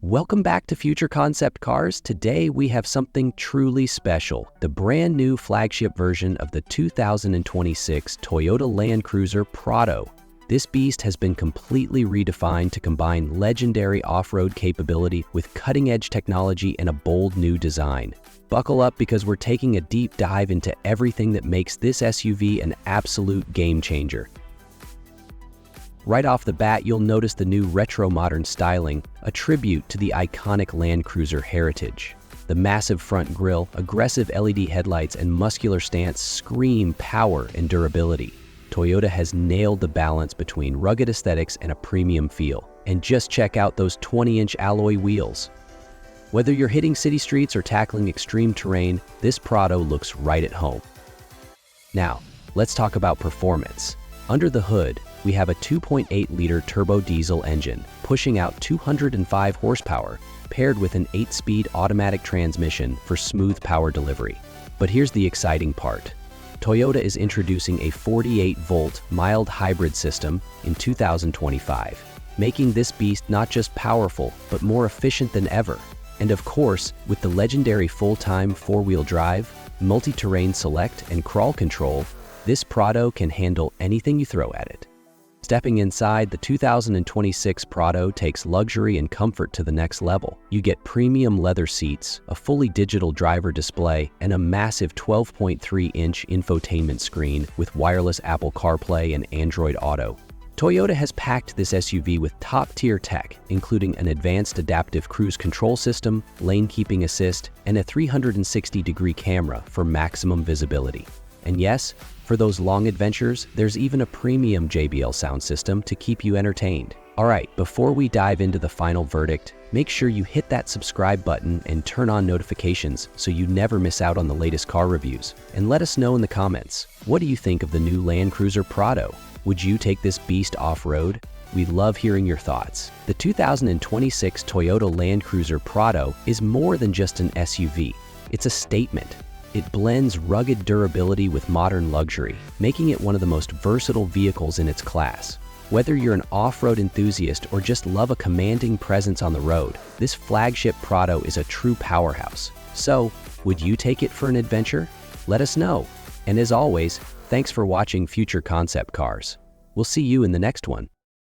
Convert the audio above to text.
Welcome back to Future Concept Cars. Today we have something truly special, the brand new flagship version of the 2026 Toyota Land Cruiser Prado. This beast has been completely redefined to combine legendary off-road capability with cutting-edge technology and a bold new design. Buckle up because we're taking a deep dive into everything that makes this SUV an absolute game changer. Right off the bat, you'll notice the new retro-modern styling, a tribute to the iconic Land Cruiser heritage. The massive front grille, aggressive LED headlights, and muscular stance scream power and durability. Toyota has nailed the balance between rugged aesthetics and a premium feel. And just check out those 20-inch alloy wheels. Whether you're hitting city streets or tackling extreme terrain, this Prado looks right at home. Now, let's talk about performance. Under the hood, we have a 2.8-liter turbo diesel engine, pushing out 205 horsepower, paired with an 8-speed automatic transmission for smooth power delivery. But here's the exciting part. Toyota is introducing a 48-volt mild hybrid system in 2025, making this beast not just powerful, but more efficient than ever. And of course, with the legendary full-time four-wheel drive, multi-terrain select, and crawl control, this Prado can handle anything you throw at it. Stepping inside, the 2026 Prado takes luxury and comfort to the next level. You get premium leather seats, a fully digital driver display, and a massive 12.3-inch infotainment screen with wireless Apple CarPlay and Android Auto. Toyota has packed this SUV with top-tier tech, including an advanced adaptive cruise control system, lane keeping assist, and a 360-degree camera for maximum visibility. And yes, for those long adventures, there's even a premium JBL sound system to keep you entertained. Alright, before we dive into the final verdict, make sure you hit that subscribe button and turn on notifications so you never miss out on the latest car reviews. And let us know in the comments, what do you think of the new Land Cruiser Prado? Would you take this beast off-road? We love hearing your thoughts. The 2026 Toyota Land Cruiser Prado is more than just an SUV. It's a statement. It blends rugged durability with modern luxury, making it one of the most versatile vehicles in its class. Whether you're an off-road enthusiast or just love a commanding presence on the road, this flagship Prado is a true powerhouse. So, would you take it for an adventure? Let us know. And as always, thanks for watching Future Concept Cars. We'll see you in the next one.